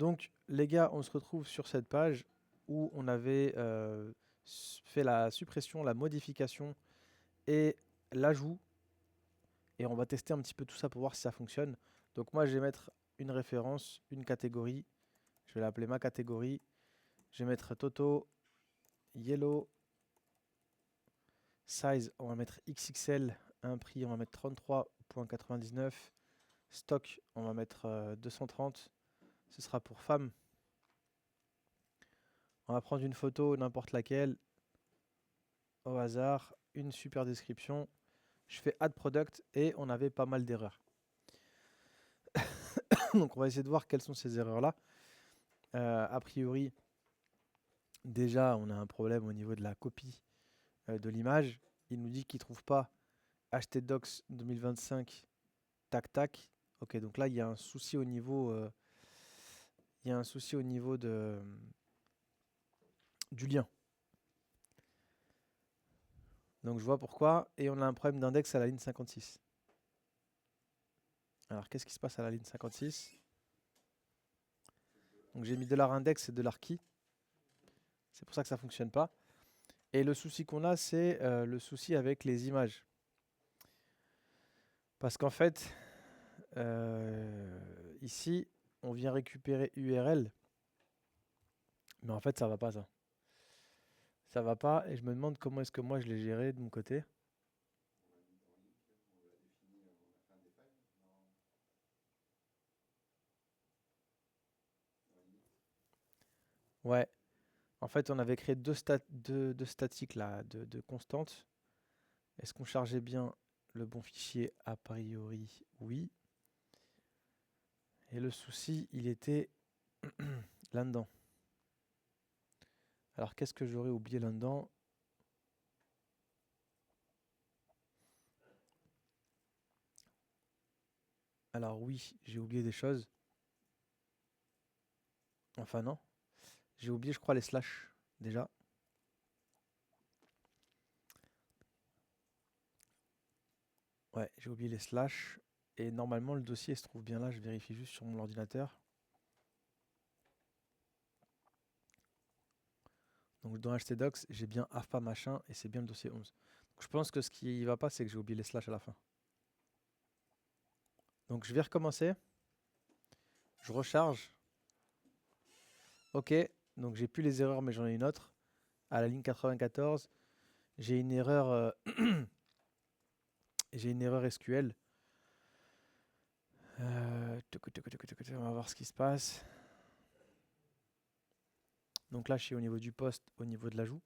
Donc, les gars, on se retrouve sur cette page où on avait fait la suppression, la modification et l'ajout. Et on va tester un petit peu tout ça pour voir si ça fonctionne. Donc moi, je vais mettre une référence, une catégorie. Je vais l'appeler ma catégorie. Je vais mettre Toto, Yellow, Size, on va mettre XXL. Un prix, on va mettre 33,99. Stock, on va mettre 230. Ce sera pour femmes. On va prendre une photo, n'importe laquelle, au hasard. Une super description. Je fais Add Product et on avait pas mal d'erreurs. Donc on va essayer de voir quelles sont ces erreurs-là. A priori, déjà, on a un problème au niveau de la copie de l'image. Il nous dit qu'il ne trouve pas htdocs 2025 tac tac. Ok, donc là, il y a un souci au niveau, il y a un souci au niveau du lien. Donc je vois pourquoi. Et on a un problème d'index à la ligne 56. Alors qu'est-ce qui se passe à la ligne 56? Donc j'ai mis $index et $key. C'est pour ça que ça ne fonctionne pas. Et le souci qu'on a, c'est le souci avec les images. Parce qu'en fait, ici, on vient récupérer URL. Mais en fait, ça va pas ça. Ça va pas et je me demande comment est-ce que moi je l'ai géré de mon côté. Ouais, en fait, on avait créé deux statiques là, de constantes. Est-ce qu'on chargeait bien le bon fichier? A priori, oui. Et le souci, il était là-dedans. Alors, qu'est-ce que j'aurais oublié là-dedans? Alors oui, j'ai oublié des choses. Enfin non. J'ai oublié, je crois, les slash, déjà. Ouais, j'ai oublié les slash. Et normalement, le dossier se trouve bien là. Je vérifie juste sur mon ordinateur. Donc dans htdocs, j'ai bien AFPA machin et c'est bien le dossier 11. Donc je pense que ce qui va pas, c'est que j'ai oublié les slash à la fin. Donc je vais recommencer. Je recharge. Ok, donc j'ai plus les erreurs, mais j'en ai une autre. À la ligne 94, j'ai une erreur, j'ai une erreur SQL. On va voir ce qui se passe. Donc là, je suis au niveau du poste, au niveau de l'ajout.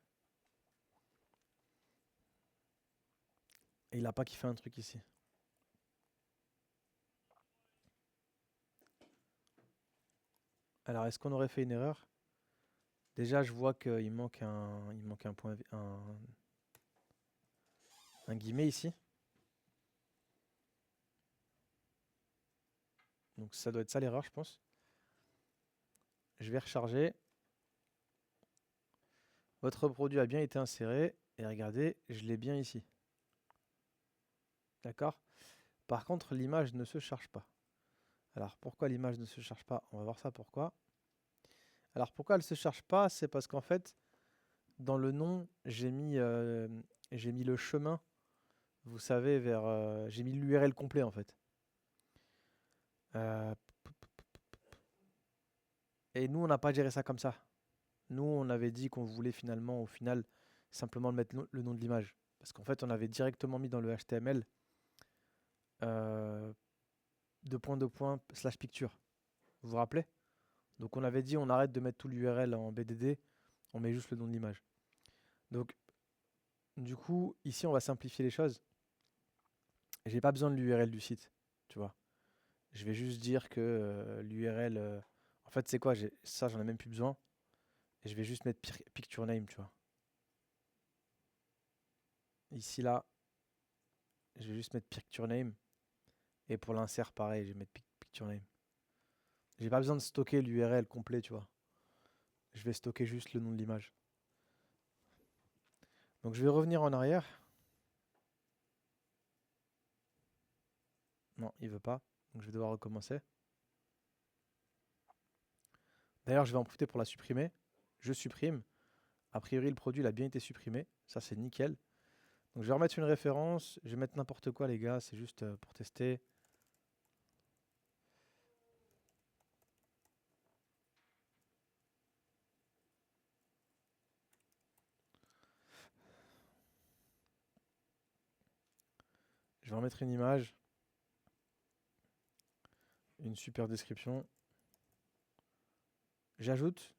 Et il n'a pas kiffé un truc ici. Alors, est-ce qu'on aurait fait une erreur? Déjà, je vois qu'il manque un point, un guillemet ici. Donc ça doit être ça l'erreur, je pense. Je vais recharger. Votre produit a bien été inséré. Et regardez, je l'ai bien ici. D'accord? Par contre, l'image ne se charge pas. Alors, pourquoi l'image ne se charge pas? On va voir ça pourquoi. Alors, pourquoi elle ne se charge pas? C'est parce qu'en fait, dans le nom, j'ai mis le chemin, vous savez, vers... j'ai mis l'URL complet, en fait. Euh, et nous, on n'a pas géré ça comme ça. Nous, on avait dit qu'on voulait finalement, au final, simplement mettre le nom de l'image. Parce qu'en fait, on avait directement mis dans le HTML euh, deux points slash picture. Vous vous rappelez? Donc on avait dit on arrête de mettre tout l'URL en BDD, on met juste le nom de l'image. Donc du coup, ici on va simplifier les choses. J'ai pas besoin de l'URL du site, tu vois. Je vais juste dire que l'URL... en fait, c'est quoi? Ça, j'en ai même plus besoin. Et je vais juste mettre picture name, tu vois. Ici, là, je vais juste mettre picture name. Et pour l'insert, pareil, je vais mettre picture name. J'ai pas besoin de stocker l'URL complet, tu vois. Je vais stocker juste le nom de l'image. Donc je vais revenir en arrière. Non, il veut pas. Donc je vais devoir recommencer. D'ailleurs, je vais en profiter pour la supprimer. Je supprime. A priori, le produit il a bien été supprimé. Ça, c'est nickel. Donc, je vais remettre une référence. Je vais mettre n'importe quoi, les gars. C'est juste pour tester. Je vais remettre une image. Une super description. J'ajoute.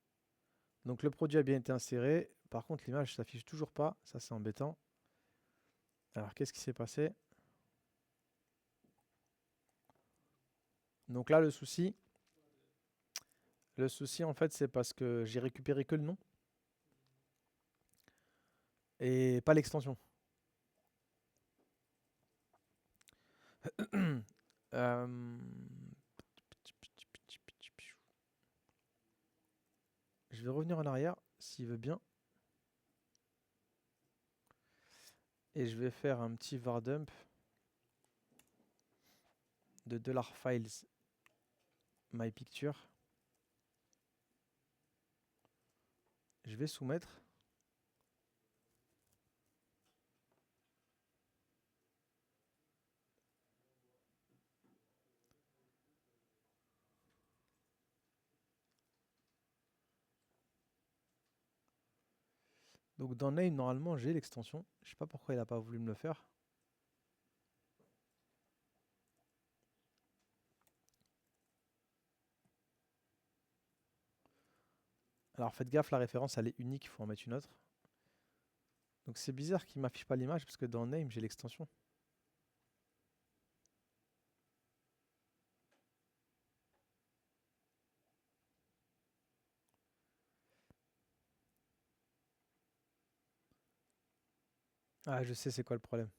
Donc, le produit a bien été inséré. Par contre, l'image ne s'affiche toujours pas. Ça, c'est embêtant. Alors, qu'est-ce qui s'est passé? Donc là, le souci, en fait, c'est parce que j'ai récupéré que le nom et pas l'extension. Euh, Je vais revenir en arrière, s'il veut bien. Et je vais faire un petit var dump de $files my picture. Je vais soumettre. Donc dans name, normalement, j'ai l'extension. Je sais pas pourquoi il n'a pas voulu me le faire. Alors faites gaffe, la référence elle est unique, il faut en mettre une autre. Donc c'est bizarre qu'il m'affiche pas l'image parce que dans name, j'ai l'extension. Ah, je sais c'est quoi le problème.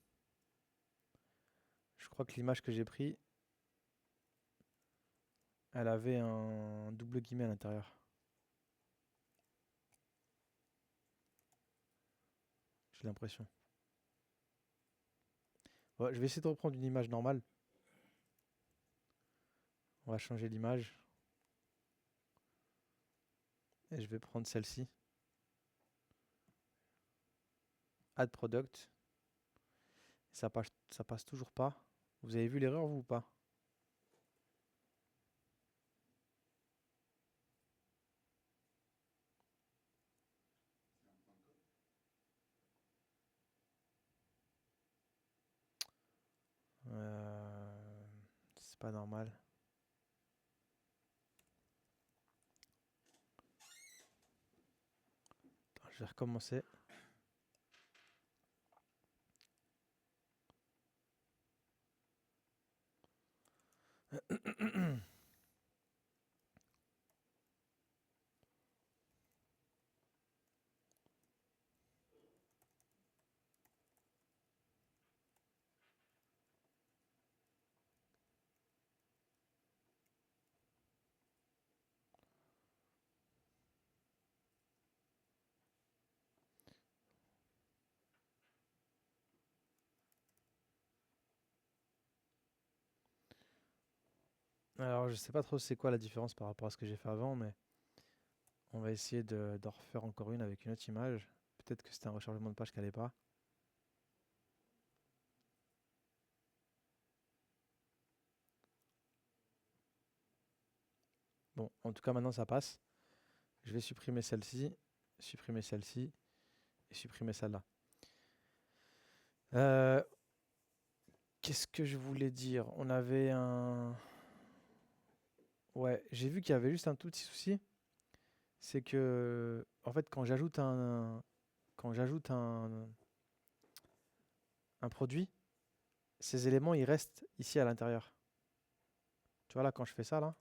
Je crois que l'image que j'ai prise, elle avait un double guillemets à l'intérieur. J'ai l'impression. Ouais, je vais essayer de reprendre une image normale. On va changer l'image. Et je vais prendre celle-ci. Add product. Ça passe toujours pas. Vous avez vu l'erreur, vous, ou pas? C'est pas normal. Attends, je vais recommencer. Alors, je sais pas trop c'est quoi la différence par rapport à ce que j'ai fait avant, mais on va essayer d'en refaire encore une avec une autre image. Peut-être que c'était un rechargement de page qui allait pas. Bon, en tout cas, maintenant ça passe. Je vais supprimer celle-ci et supprimer celle-là. Qu'est-ce que je voulais dire? On avait un... Ouais, j'ai vu qu'il y avait juste un tout petit souci. C'est que, en fait, quand j'ajoute un produit, ces éléments, ils restent ici à l'intérieur. Tu vois là, quand je fais ça, là,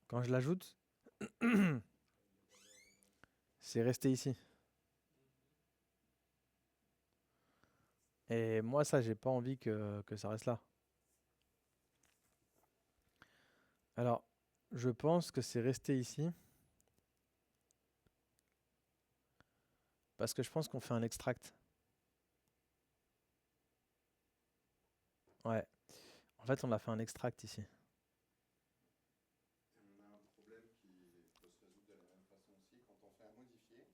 quand je l'ajoute, c'est resté ici. Et moi, ça, j'ai pas envie que ça reste là. Alors, je pense que c'est resté ici parce que je pense qu'on fait un extract. Ouais. En fait, on a fait un extract ici. Et on a un problème qui peut se résoudre de la même façon aussi. Quand on fait un modifier,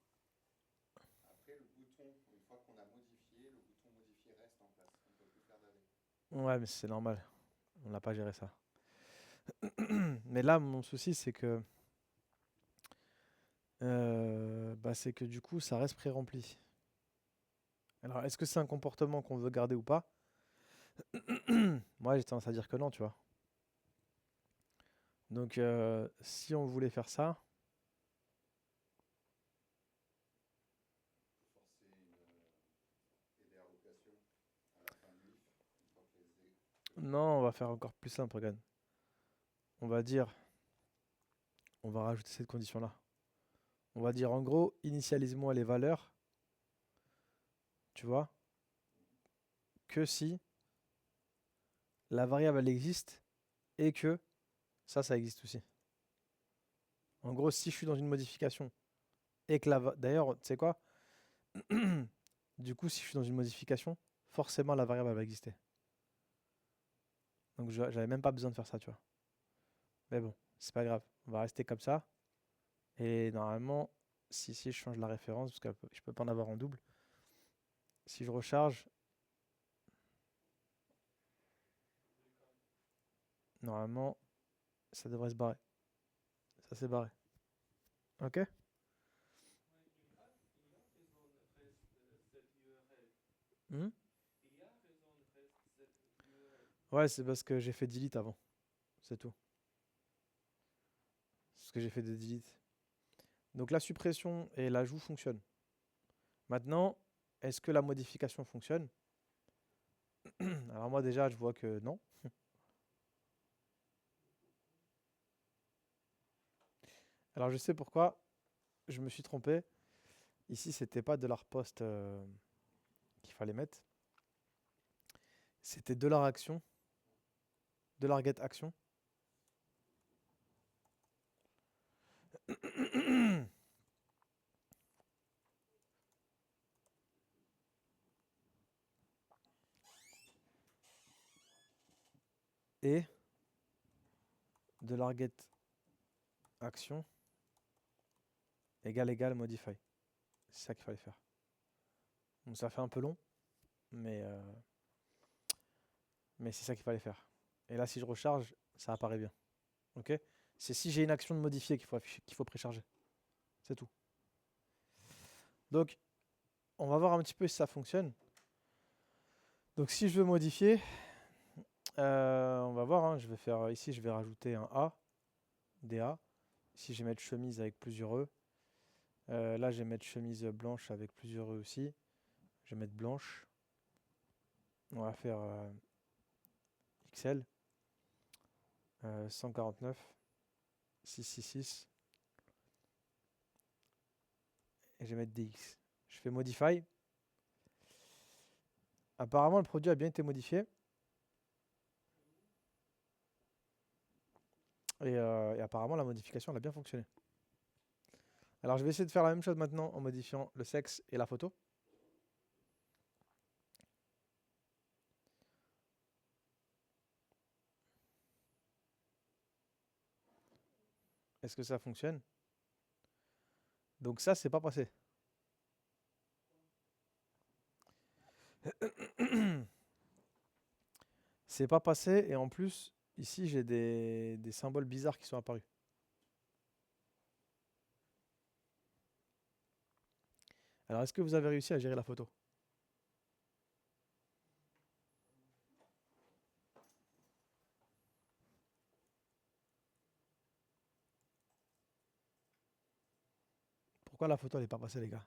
après le bouton, une fois qu'on a modifié, le bouton modifier reste en place. On ne peut plus faire d'aller. Ouais, mais c'est normal. On n'a pas géré ça. Mais là, mon souci, c'est que du coup, ça reste pré-rempli. Alors, est-ce que c'est un comportement qu'on veut garder ou pas? Moi, j'ai tendance à dire que non, tu vois. Donc, si on voulait faire ça, Forcer une header location à la fin de l'if, une fois que non, on va faire encore plus simple, regarde. On va dire, on va rajouter cette condition-là. On va dire, en gros, initialise-moi les valeurs, tu vois, que si la variable, elle existe et que ça existe aussi. En gros, si je suis dans une modification et que d'ailleurs, tu sais quoi? Du coup, si je suis dans une modification, forcément la variable elle va exister. Donc j'avais même pas besoin de faire ça, tu vois. Mais bon, c'est pas grave. On va rester comme ça. Et normalement, si je change la référence, parce que je peux pas en avoir en double, si je recharge, normalement, ça devrait se barrer. Ça s'est barré. Ok? Hmm. Ouais, c'est parce que j'ai fait delete avant. C'est tout. C'est ce que j'ai fait de delete. Donc la suppression et l'ajout fonctionnent. Maintenant, est-ce que la modification fonctionne? Alors moi déjà, je vois que non. Alors je sais pourquoi je me suis trompé. Ici, c'était pas $post qu'il fallait mettre. C'était $action, $get action. Et $get action égale modify. C'est ça qu'il fallait faire. Donc ça fait un peu long, mais, euh, mais c'est ça qu'il fallait faire. Et là, si je recharge, ça apparaît bien. Ok? C'est si j'ai une action de modifier qu'il faut précharger. C'est tout. Donc, on va voir un petit peu si ça fonctionne. Donc, si je veux modifier, on va voir. Hein, je vais faire ici, je vais rajouter un A, DA. Ici, je vais mettre chemise avec plusieurs E. Là, je vais mettre chemise blanche avec plusieurs E aussi. Je vais mettre blanche. On va faire XL 149 666 et je vais mettre DX. Je fais Modify. Apparemment, le produit a bien été modifié. Et apparemment, la modification elle a bien fonctionné. Alors, je vais essayer de faire la même chose maintenant en modifiant le sexe et la photo. Est-ce que ça fonctionne? Donc ça, c'est pas passé. C'est pas passé et en plus, ici, j'ai des symboles bizarres qui sont apparus. Alors, est-ce que vous avez réussi à gérer la photo? Pourquoi la photo n'est pas passée, les gars?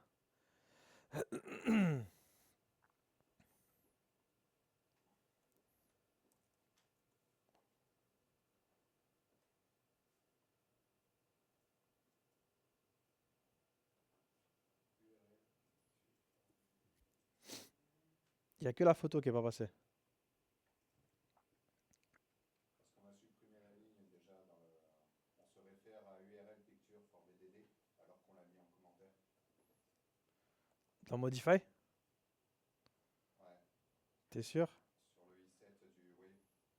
Il n'y a que la photo qui n'est pas passée. Parce qu'on a supprimé la ligne déjà dans le. On se réfère à URL picture for BDD alors qu'on l'a mis en commentaire. Dans Modify? Ouais. T'es sûr? Sur le i7 du oui,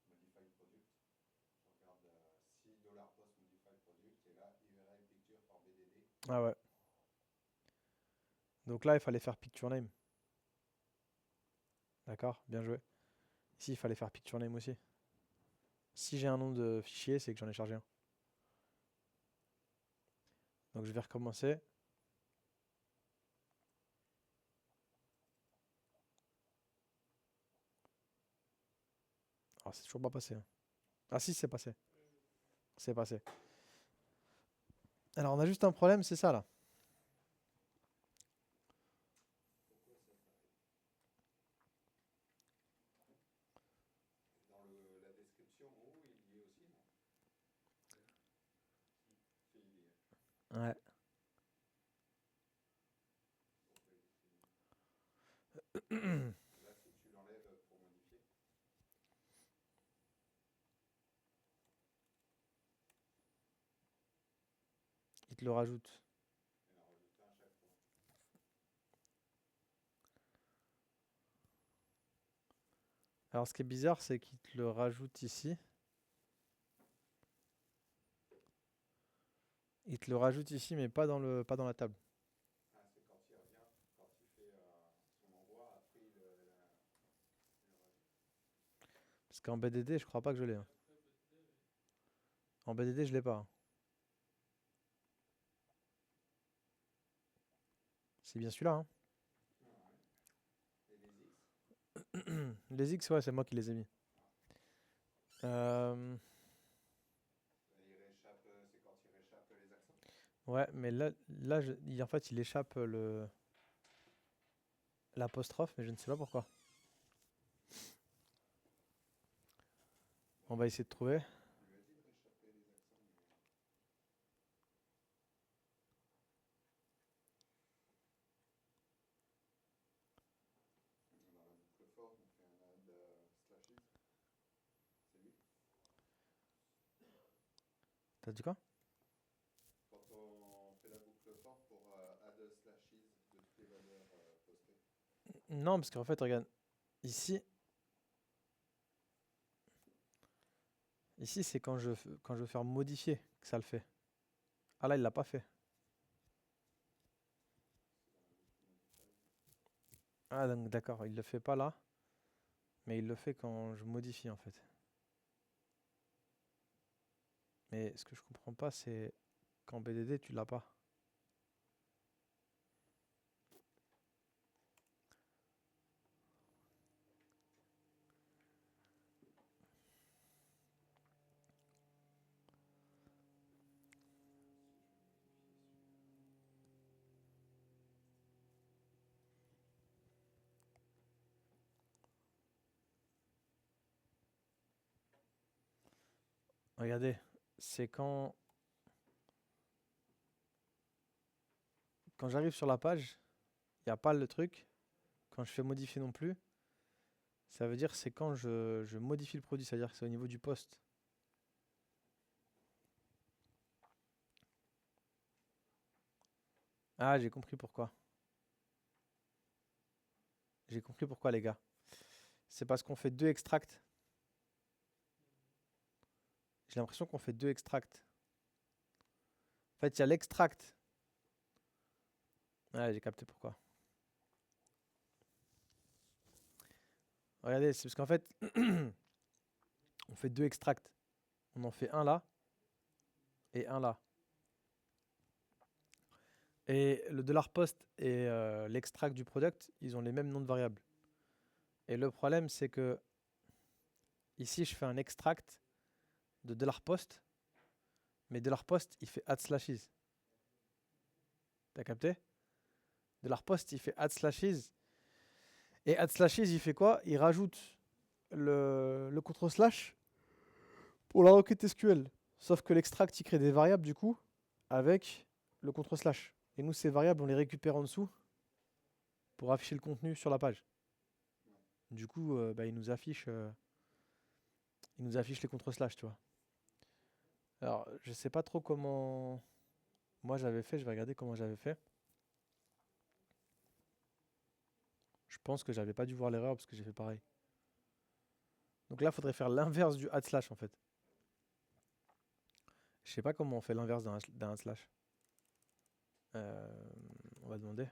Modified Product. Je regarde $6 post Modified Product et là URL picture for BDD. Ah ouais. Donc là, il fallait faire picture name. D'accord, bien joué. Ici, il fallait faire picture name aussi. Si j'ai un nom de fichier, c'est que j'en ai chargé un. Donc je vais recommencer. Ah, c'est toujours pas passé, hein. Ah si, c'est passé. C'est passé. Alors on a juste un problème, c'est ça là. Pourquoi ça s'arrête? Dans la description en haut, il y est aussi, non? Si, il y est. Ouais. Pourquoi il est fini? Là, si tu l'enlèves pour modifier. Il te le rajoute. Il en rajoute un à chaque fois. Alors ce qui est bizarre, c'est qu'il te le rajoute ici. Il te le rajoute ici, mais pas dans la table. Ah, c'est quand il revient, quand il fait son envoi, après il le rajoute. Parce qu'en BDD, je crois pas que je l'ai, hein. En BDD, je l'ai pas, hein. C'est bien celui-là, hein. Ah, ouais. Et les X? Les X, ouais, c'est moi qui les ai mis. Euh, Il réchappe, c'est quand il réchappe les accents. ouais, mais là en fait, il échappe l'apostrophe, mais je ne sais pas pourquoi. On va essayer de trouver. On lui a dit de réchapper les accents, mais. Dans la boucle for, on fait un add slashes. C'est lui. T'as dit quoi? Quand on fait la boucle for pour add slashes de toutes les valeurs postées. Non, parce qu'en fait, regarde, ici, c'est quand je veux faire modifier que ça le fait. Ah là, il l'a pas fait. Ah donc d'accord, il le fait pas là, mais il le fait quand je modifie en fait. Mais ce que je comprends pas, c'est qu'en BDD, tu l'as pas. Regardez, c'est quand j'arrive sur la page, il n'y a pas le truc. Quand je fais modifier non plus, ça veut dire c'est quand je modifie le produit, c'est-à-dire que c'est au niveau du poste. Ah, j'ai compris pourquoi. J'ai compris pourquoi, les gars. C'est parce qu'on fait deux extracts. J'ai l'impression qu'on fait deux extracts. En fait, il y a l'extract. Ouais, j'ai capté pourquoi. Regardez, c'est parce qu'en fait, on fait deux extracts. On en fait un là et un là. Et le $post et l'extract du product, ils ont les mêmes noms de variables. Et le problème, c'est que ici, je fais un extract de $post, mais $post, il fait add slashes. T'as capté? $post, il fait add slashes. Et add slashes, il fait quoi? Il rajoute le contrôle slash pour la requête SQL. Sauf que l'extract, il crée des variables du coup avec le contrôle slash. Et nous, ces variables, on les récupère en dessous pour afficher le contenu sur la page. Du coup, bah, il nous affiche les contre-slash, tu vois. Alors, je sais pas trop comment moi j'avais fait, je vais regarder comment j'avais fait. Je pense que j'avais pas dû voir l'erreur parce que j'ai fait pareil. Donc là, il faudrait faire l'inverse du add slash en fait. Je sais pas comment on fait l'inverse d'un add slash. Euh, on va demander.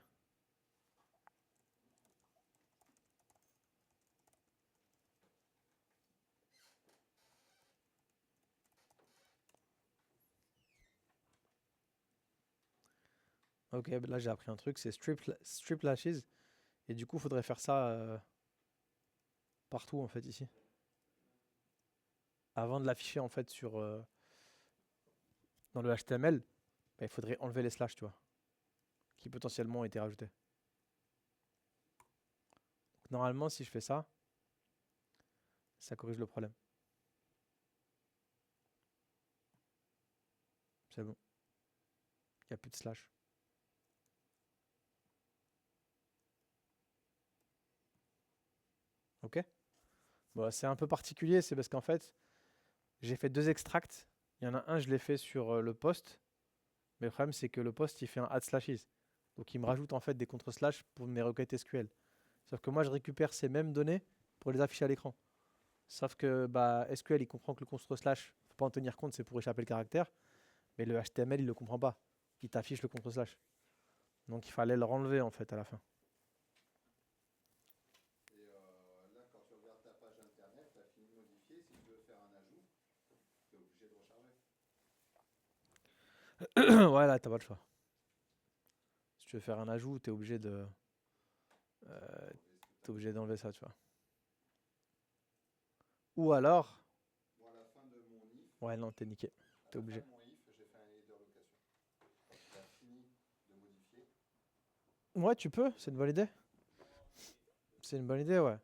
Ok, bah là j'ai appris un truc, c'est strip lashes. Et du coup, il faudrait faire ça partout en fait ici. Avant de l'afficher en fait dans le HTML, bah, il faudrait enlever les slash, tu vois, qui potentiellement ont été rajoutés. Donc, normalement, si je fais ça, ça corrige le problème. C'est bon. Il n'y a plus de slash. Ok. Bon, c'est un peu particulier, c'est parce qu'en fait, j'ai fait deux extracts. Il y en a un, je l'ai fait sur le post. Mais le problème, c'est que le post, il fait un add slashes. Donc, il me rajoute en fait des contre-slash pour mes requêtes SQL. Sauf que moi, je récupère ces mêmes données pour les afficher à l'écran. Sauf que bah, SQL, il comprend que le contre-slash, faut pas en tenir compte, c'est pour échapper le caractère. Mais le HTML, il le comprend pas. Il t'affiche le contre-slash. Donc, il fallait le renlever en fait à la fin. Et là, quand tu regardes ta page internet, tu as fini de modifier. Si tu veux faire un ajout, tu es obligé de recharger. Ouais, là, t'as pas le choix. Si tu veux faire un ajout, t'es obligé de, Enlever ce que tu t'es as obligé fait. d'enlever ça, tu vois. Ou alors, Moi, à la fin de mon if, ouais, non, t'es niqué. à T'es la fin obligé. de mon if, j'ai fait un header location. Quand tu as fini de modifier, Ouais, tu peux, c'est une bonne idée. C'est une bonne idée, ouais.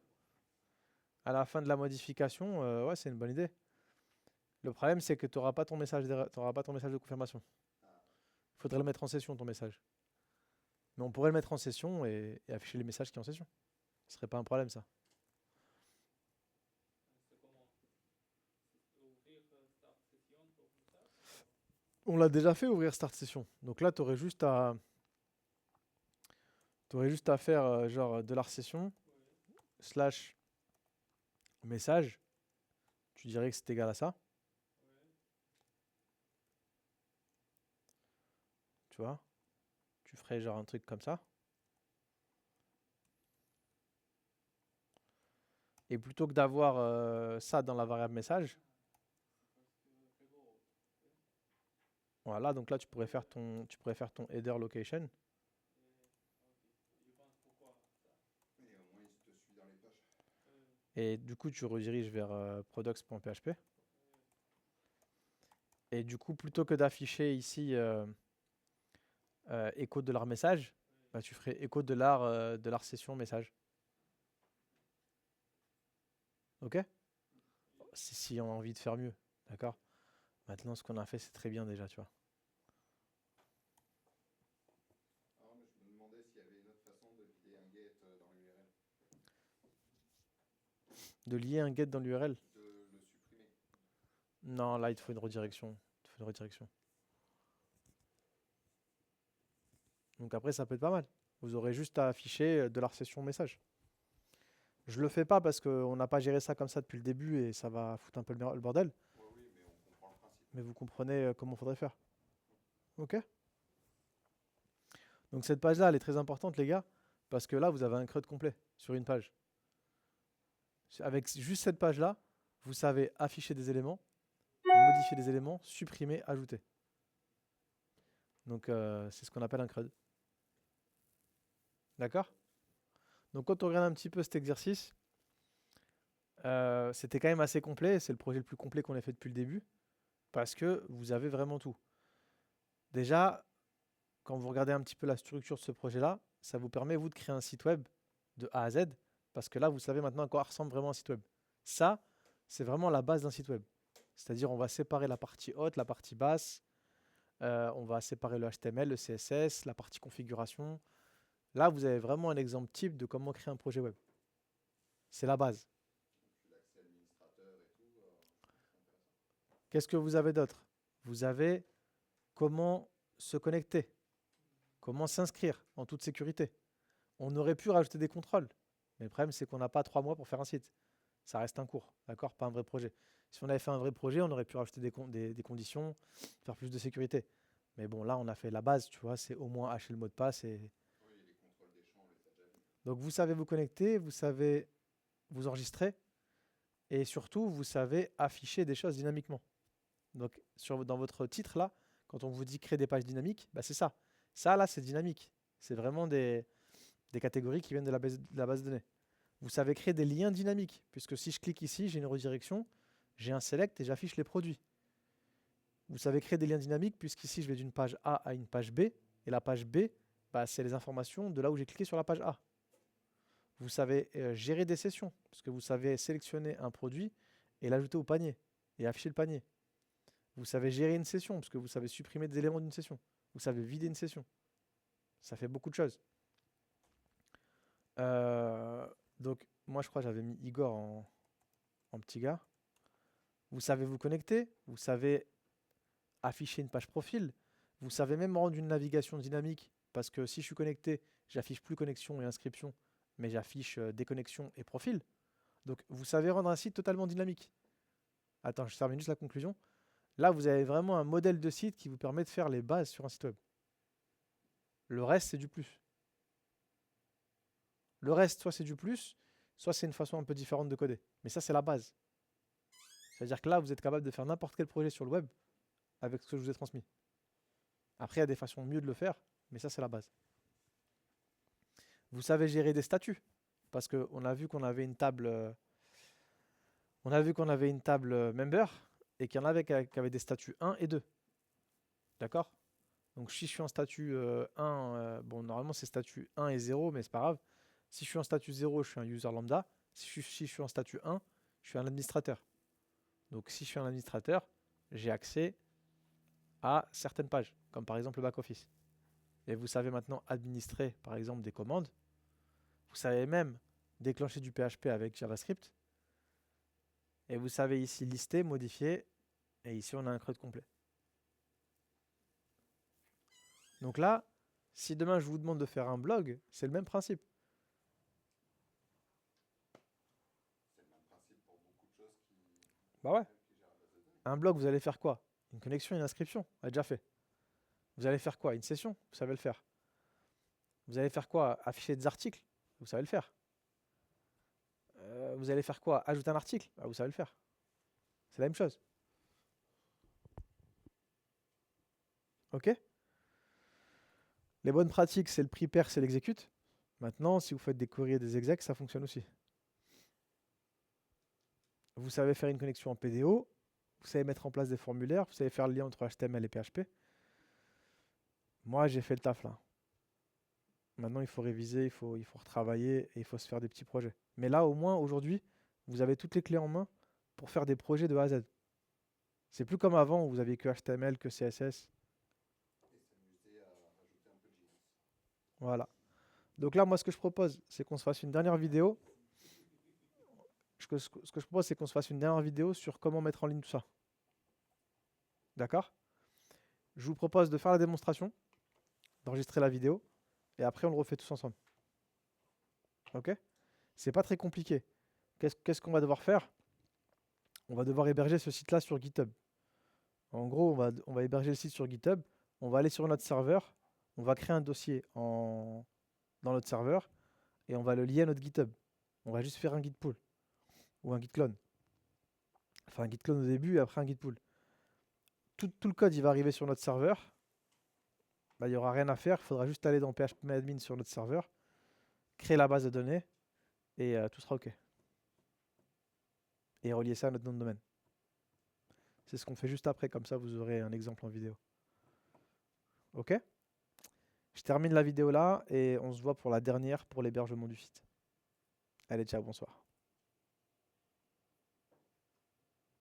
À la fin de la modification, ouais, c'est une bonne idée. Le problème, c'est que tu n'auras pas ton message t'auras pas ton message de confirmation. ah, Il faudrait le mettre en session, ton message. Mais on pourrait le mettre en session et afficher les messages qui sont en session. Ce serait pas un problème, ça. On l'a déjà fait, ouvrir Start Session. Donc là, tu aurais juste à faire genre $session slash message. Tu dirais que c'est égal à ça. Tu vois. Tu ferais genre un truc comme ça. Et plutôt que d'avoir ça dans la variable message, voilà, donc là tu pourrais faire ton header location. et au moins il te suit dans les pages. Et du coup, tu rediriges vers products.php. Et du coup, plutôt que d'afficher ici écho de leur message, bah, tu ferais écho de leur session message. Ok. Si on a envie de faire mieux. D'accord. Maintenant, ce qu'on a fait, c'est très bien déjà, tu vois. Ah, mais je me demandais s'il y avait une autre façon de vider un get dans l'URL, De lier un get dans l'URL. de le supprimer. Non, là, il te faut une redirection. Il te faut une redirection. Donc après, ça peut être pas mal. Vous aurez juste à afficher de leur session message. Je le fais pas parce qu'on n'a pas géré ça comme ça depuis le début et ça va foutre un peu le bordel. Oui, oui, mais on comprend le principe. Mais vous comprenez comment il faudrait faire. Ok. Donc cette page-là, elle est très importante, les gars, parce que là, vous avez un CRUD complet sur une page. Avec juste cette page-là, vous savez afficher des éléments, modifier des éléments, supprimer, ajouter. Donc c'est ce qu'on appelle un CRUD. D'accord. Donc quand on regarde un petit peu cet exercice, c'était quand même assez complet. C'est le projet le plus complet qu'on ait fait depuis le début, parce que vous avez vraiment tout. Déjà, quand vous regardez un petit peu la structure de ce projet-là, ça vous permet, vous, de créer un site web de A à Z, parce que là, vous savez maintenant à quoi ressemble vraiment un site web. Ça, c'est vraiment la base d'un site web. C'est-à-dire, on va séparer la partie haute, la partie basse, on va séparer le HTML, le CSS, la partie configuration. Là, vous avez vraiment un exemple type de comment créer un projet web. C'est la base. Puis l'accès administrateur et tout, c'est intéressant. Qu'est-ce que vous avez d'autre? Vous avez comment se connecter, comment s'inscrire en toute sécurité. On aurait pu rajouter des contrôles, mais le problème c'est qu'on n'a pas 3 mois pour faire un site. Ça reste un cours, d'accord? Pas un vrai projet. Si on avait fait un vrai projet, on aurait pu rajouter des conditions, faire plus de sécurité. Mais bon, là, on a fait la base, tu vois, c'est au moins hacher le mot de passe. Oui, les contrôles des champs, on les a déjà vus. Donc, vous savez vous connecter, vous savez vous enregistrer, et surtout, vous savez afficher des choses dynamiquement. Donc, dans votre titre, là, quand on vous dit créer des pages dynamiques, bah, c'est ça. Ça, là, c'est dynamique. C'est vraiment des catégories qui viennent de la base de données. Vous savez créer des liens dynamiques, puisque si je clique ici, j'ai une redirection, j'ai un select et j'affiche les produits. Vous savez créer des liens dynamiques, puisqu'ici, je vais d'une page A à une page B, et la page B, bah, c'est les informations de là où j'ai cliqué sur la page A. Vous savez gérer des sessions, parce que vous savez sélectionner un produit et l'ajouter au panier, et afficher le panier. Vous savez gérer une session, parce que vous savez supprimer des éléments d'une session. Vous savez vider une session. Ça fait beaucoup de choses. Donc, moi, je crois que j'avais mis Igor en petit gars. Vous savez vous connecter, vous savez afficher une page profil, vous savez même rendre une navigation dynamique, parce que si je suis connecté, j'affiche plus connexion et inscription, mais j'affiche déconnexion et profil. Donc, vous savez rendre un site totalement dynamique. Attends, je termine juste la conclusion. Là, vous avez vraiment un modèle de site qui vous permet de faire les bases sur un site web. Le reste, c'est du plus. Le reste, soit c'est du plus, soit c'est une façon un peu différente de coder. Mais ça, c'est la base. C'est-à-dire que là, vous êtes capable de faire n'importe quel projet sur le web avec ce que je vous ai transmis. Après, il y a des façons mieux de le faire, mais ça, c'est la base. Vous savez gérer des statuts, parce qu'on a vu qu'on avait une table, member, et qu'il y en avait qui avaient des statuts 1 et 2. D'accord? Donc si je suis en statut 1, bon, normalement c'est statut 1 et 0, mais c'est pas grave. Si je suis en statut 0, je suis un user lambda. Si je suis en statut 1, je suis un administrateur. Donc si je suis un administrateur, j'ai accès à certaines pages, comme par exemple le back-office. Et vous savez maintenant administrer, par exemple, des commandes. Vous savez même déclencher du PHP avec JavaScript. Et vous savez ici lister, modifier. Et ici, on a un CRUD complet. Donc là, si demain je vous demande de faire un blog, c'est le même principe. C'est le même principe pour beaucoup de choses qui Bah ouais. gèrent la base de données. Un blog, vous allez faire quoi? Une connexion, une inscription, on a déjà fait. Vous allez faire quoi? Une session, vous savez le faire. Vous allez faire quoi? Afficher des articles, vous savez le faire. Vous allez faire quoi? Ajouter un article, vous savez le faire. C'est la même chose. Ok? Les bonnes pratiques, c'est le prepare, c'est l'exécute. Maintenant, si vous faites des queries et des execs, ça fonctionne aussi. Vous savez faire une connexion en PDO, vous savez mettre en place des formulaires, vous savez faire le lien entre HTML et PHP. Moi, j'ai fait le taf là. Maintenant, il faut réviser, il faut retravailler et il faut se faire des petits projets. Mais là, au moins, aujourd'hui, vous avez toutes les clés en main pour faire des projets de A à Z. C'est plus comme avant où vous aviez que HTML, que CSS. Et s'amuser à rajouter un peu de JS. Voilà. Donc là, moi, ce que je propose, c'est qu'on se fasse une dernière vidéo. Ce que je propose, c'est qu'on se fasse une dernière vidéo sur comment mettre en ligne tout ça. D'accord? Je vous propose de faire la démonstration, d'enregistrer la vidéo, et après, on le refait tous ensemble. Ok? C'est pas très compliqué. Qu'est-ce qu'on va devoir faire? On va devoir héberger ce site-là sur GitHub. En gros, on va héberger le site sur GitHub. On va aller sur notre serveur. On va créer un dossier dans notre serveur et on va le lier à notre GitHub. On va juste faire un git pull ou un git clone. Enfin, un git clone au début et après un git pull. Tout le code, il va arriver sur notre serveur. Bah, il n'y aura rien à faire. Il faudra juste aller dans phpMyAdmin sur notre serveur, créer la base de données et tout sera OK. Et relier ça à notre nom de domaine. C'est ce qu'on fait juste après. Comme ça, vous aurez un exemple en vidéo. OK? Je termine la vidéo là et on se voit pour la dernière pour l'hébergement du site. Allez, ciao, bonsoir.